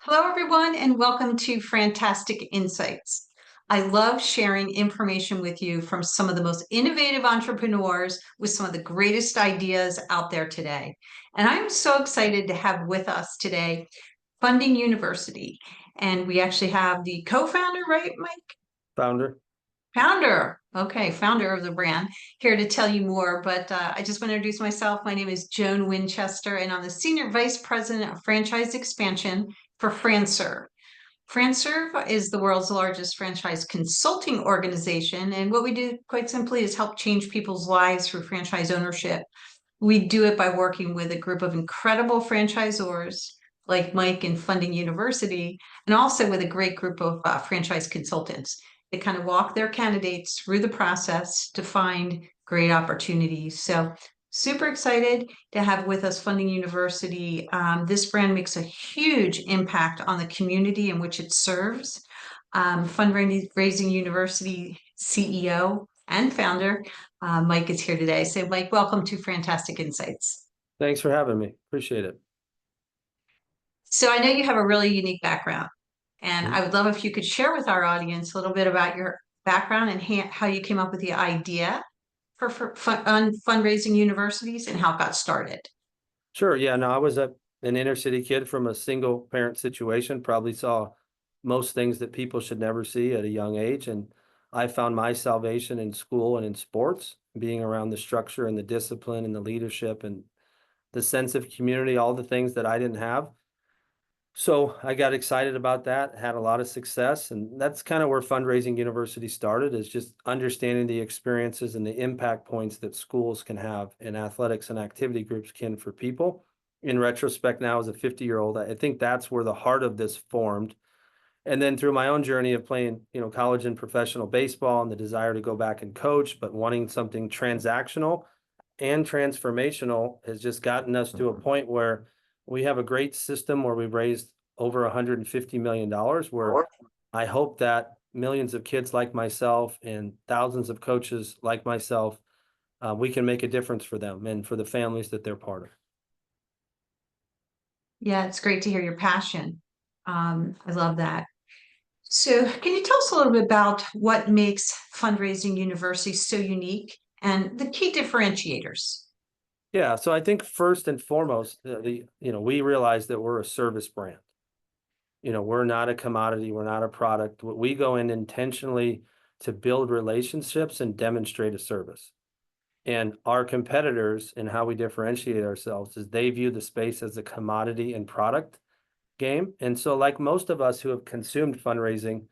Hello, everyone, and welcome to FranTastic InSights. I love sharing information with you from some of the most innovative entrepreneurs with some of the greatest ideas out there today. And I'm so excited to have with us today Funding University. And we actually have the co-founder, right, Mike? Founder. Founder. Okay, founder of the brand, here to tell you more. But I just want to introduce myself. My name is Joan Winchester, and I'm the Senior Vice President of Franchise Expansion for FranServe. FranServe is the world's largest franchise consulting organization. And what we do, quite simply, is help change people's lives through franchise ownership. We do it by working with a group of incredible franchisors like Mike and Funding University, and also with a great group of franchise consultants. They kind of walk their candidates through the process to find great opportunities. So, super excited to have with us Funding University. This brand makes a huge impact on the community in which it serves. Fundraising University CEO and founder Mike is here today. So, Mike, welcome to FranTastic InSights. Thanks for having me. Appreciate it. So, I know you have a really unique background, and Mhm. I would love if you could share with our audience a little bit about your background and how you came up with the idea on fundraising universities and how it got started. Sure. Yeah. No, I was an inner city kid from a single parent situation, probably saw most things that people should never see at a young age. And I found my salvation in school and in sports, being around the structure and the discipline and the leadership and the sense of community, all the things that I didn't have. So I got excited about that, had a lot of success, and that's kind of where Fundraising University started, is just understanding the experiences and the impact points that schools can have and athletics and activity groups can for people. In retrospect, now as a 50-year-old, I think that's where the heart of this formed. And then through my own journey of playing, college and professional baseball and the desire to go back and coach, but wanting something transactional and transformational has just gotten us to a point where we have a great system where we've raised over $150 million, where I hope that millions of kids like myself and thousands of coaches like myself, we can make a difference for them and for the families that they're part of. Yeah, it's great to hear your passion. I love that. So, can you tell us a little bit about what makes Fundraising University so unique and the key differentiators? Yeah, so I think first and foremost, we realize that we're a service brand. We're not a commodity, we're not a product. We go in intentionally to build relationships and demonstrate a service. And our competitors and how we differentiate ourselves is they view the space as a commodity and product game. And so, like most of us who have consumed fundraising,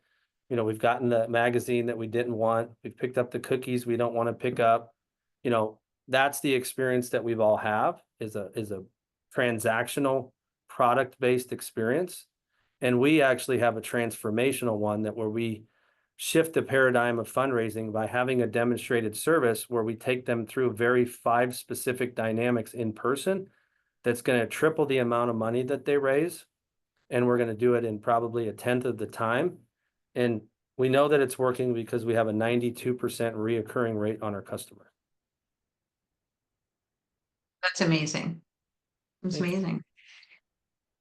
we've gotten the magazine that we didn't want, we've picked up the cookies we don't want to pick up. You know, that's the experience that we've all have is a transactional product-based experience. And we actually have a transformational one that where we shift the paradigm of fundraising by having a demonstrated service where we take them through very 5 specific dynamics in person that's going to triple the amount of money that they raise. And we're going to do it in probably a tenth of the time. And we know that it's working because we have a 92% reoccurring rate on our customer. That's amazing. That's Thank you. amazing.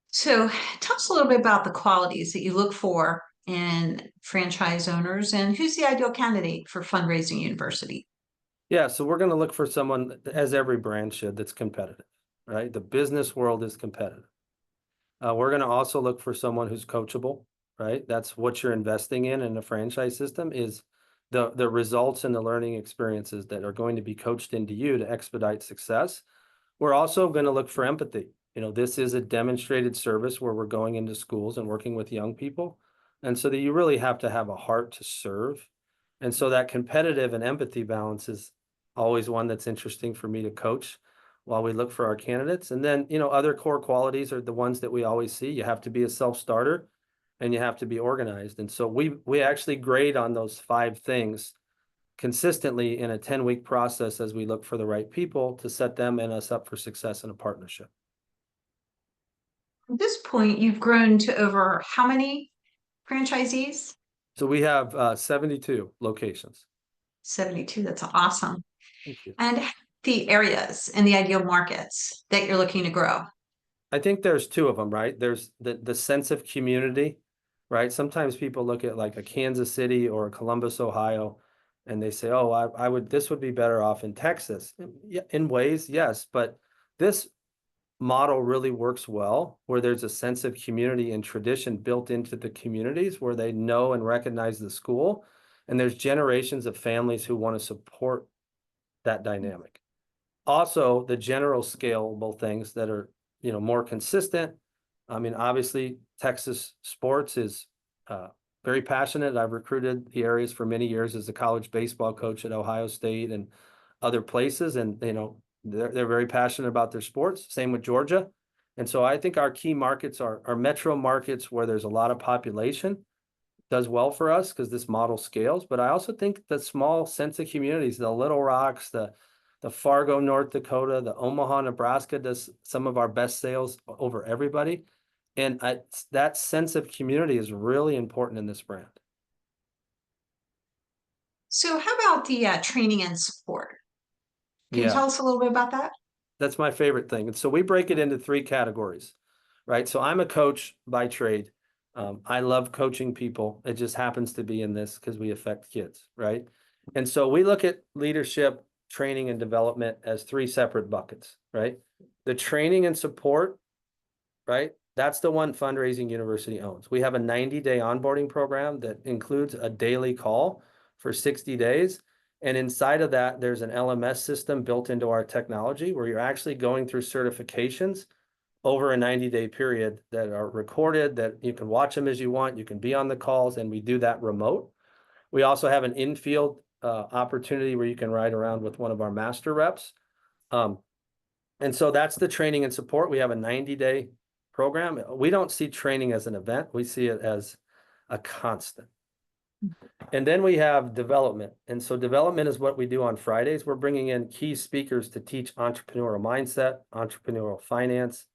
So, tell us a little bit about the qualities that you look for in franchise owners and who's the ideal candidate for Fundraising University. Yeah, so we're going to look for someone, as every brand should, that's competitive, right? The business world is competitive. We're going to also look for someone who's coachable, right? That's what you're investing in a franchise system is the results and the learning experiences that are going to be coached into you to expedite success. We're also going to look for empathy. This is a demonstrated service where we're going into schools and working with young people. And so that you really have to have a heart to serve. And so that competitive and empathy balance is always one that's interesting for me to coach while we look for our candidates. And then, other core qualities are the ones that we always see. You have to be a self-starter and you have to be organized. And so we actually grade on those 5 things consistently in a 10-week process as we look for the right people to set them and us up for success in a partnership. At this point, you've grown to over how many franchisees? So we have 72 locations. 72. That's awesome. Thank you. And the areas and the ideal markets that you're looking to grow. I think there's two of them, right? There's the sense of community, right? Sometimes people look at like a Kansas City or a Columbus, Ohio, and they say, "Oh, I would this would be better off in Texas." Yeah, in ways, yes, but this model really works well where there's a sense of community and tradition built into the communities where they know and recognize the school, and there's generations of families who want to support that dynamic. Also, the general scalable things that are, more consistent. I mean, obviously, Texas sports is very passionate. I've recruited the areas for many years as a college baseball coach at Ohio State and other places, and they're very passionate about their sports. Same with Georgia. And so I think our key markets are metro markets where there's a lot of population does well for us because this model scales. But I also think the small sense of communities, the Little Rocks, the Fargo, North Dakota, the Omaha, Nebraska does some of our best sales over everybody. And that sense of community is really important in this brand. So how about the training and support? Can you Yeah, tell us a little bit about that? that's my favorite thing. And so we break it into three categories, right? So I'm a coach by trade. I love coaching people. It just happens to be in this because we affect kids, right? And so we look at leadership, training, and development as three separate buckets, right? The training and support, right? That's the one Fundraising University owns. We have a 90-day onboarding program that includes a daily call for 60 days. And inside of that, there's an LMS system built into our technology where you're actually going through certifications over a 90-day period that are recorded, that you can watch them as you want. You can be on the calls, and we do that remote. We also have an in-field opportunity where you can ride around with one of our master reps. And so that's the training and support. We have a 90-day program. We don't see training as an event. We see it as a constant. And then we have development. And so development is what we do on Fridays. We're bringing in key speakers to teach entrepreneurial mindset, entrepreneurial finance,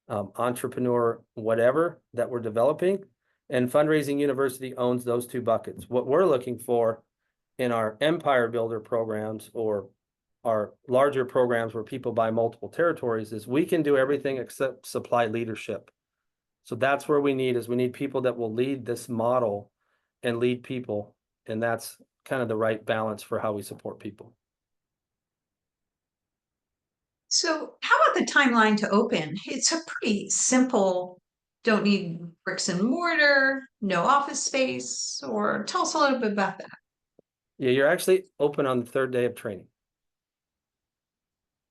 entrepreneur, whatever that we're developing. And Fundraising University owns those two buckets. What we're looking for in our empire builder programs or our larger programs where people buy multiple territories is we can do everything except supply leadership. So that's where we need people that will lead this model and lead people. And that's kind of the right balance for how we support people. So how about the timeline to open? It's a pretty simple, don't need bricks and mortar, no office space, or tell us a little bit about that. Yeah, you're actually open on the third day of training.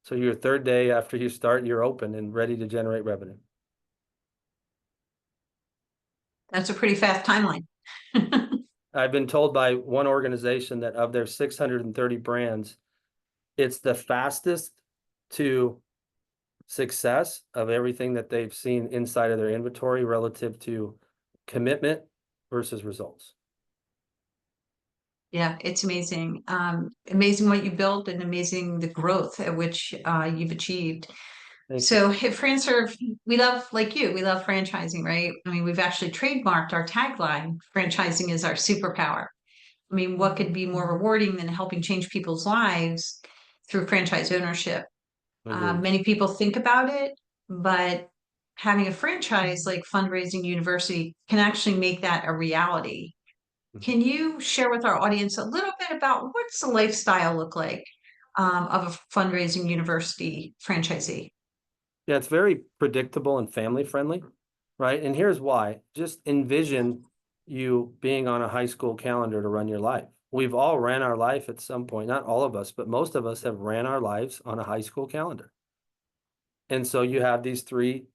So your third day after you start, you're open and ready to generate revenue. That's a pretty fast timeline. I've been told by one organization that of their 630 brands, it's the fastest to success of everything that they've seen inside of their inventory relative to commitment versus results. Yeah, it's amazing. Amazing what you built and amazing the growth at which you've achieved. So at FranServe, we love, like you, we love franchising, right? I mean, we've actually trademarked our tagline, franchising is our superpower. I mean, what could be more rewarding than helping change people's lives through franchise ownership? Many people think about it, but having a franchise like Fundraising University can actually make that a reality. Can you share with our audience a little bit about what's the lifestyle look like of a Fundraising University franchisee? Yeah, it's very predictable and family friendly, right? And here's why. Just envision you being on a high school calendar to run your life. We've all ran our life at some point, not all of us, but most of us have ran our lives on a high school calendar. And so you have these three,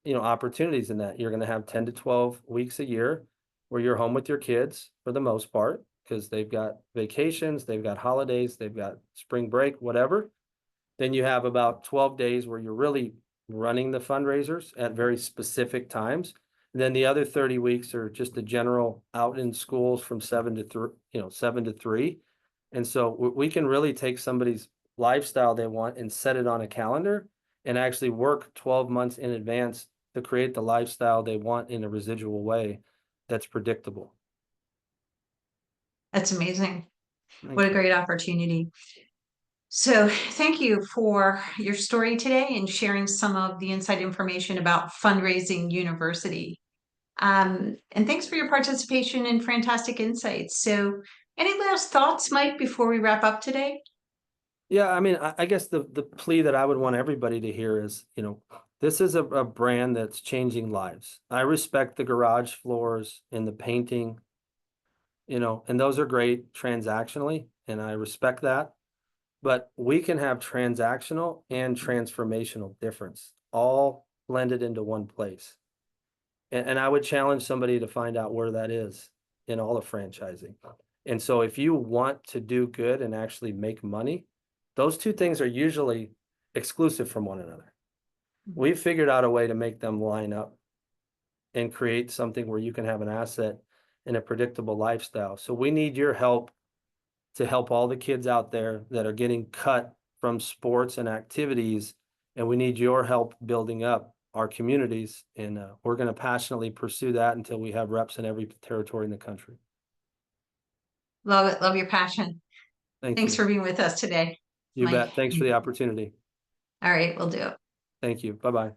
opportunities in that. You're going to have 10 to 12 weeks a year where you're home with your kids for the most part, because they've got vacations, they've got holidays, they've got spring break, whatever. Then you have about 12 days where you're really running the fundraisers at very specific times. And then the other 30 weeks are just the general out in schools from 7 to 3. And so we can really take somebody's lifestyle they want and set it on a calendar and actually work 12 months in advance to create the lifestyle they want in a residual way that's predictable. That's amazing. Thank What a you. great opportunity. So thank you for your story today and sharing some of the inside information about Fundraising University. And thanks for your participation in FranTastic InSights. So any last thoughts, Mike, before we wrap up today? Yeah, I mean, I guess the plea that I would want everybody to hear is, this is a brand that's changing lives. I respect the garage floors and the painting, and those are great transactionally, and I respect that. But we can have transactional and transformational difference all blended into one place. And I would challenge somebody to find out where that is in all of franchising. And so if you want to do good and actually make money, those two things are usually exclusive from one another. We've figured out a way to make them line up and create something where you can have an asset and a predictable lifestyle. So we need your help to help all the kids out there that are getting cut from sports and activities. And we need your help building up our communities. And we're going to passionately pursue that until we have reps in every territory in the country. Love it. Love your passion. Thank Thanks you. for being with us today, You Mike. bet. Thanks for the opportunity. All right, we'll do it. Thank you. Bye-bye.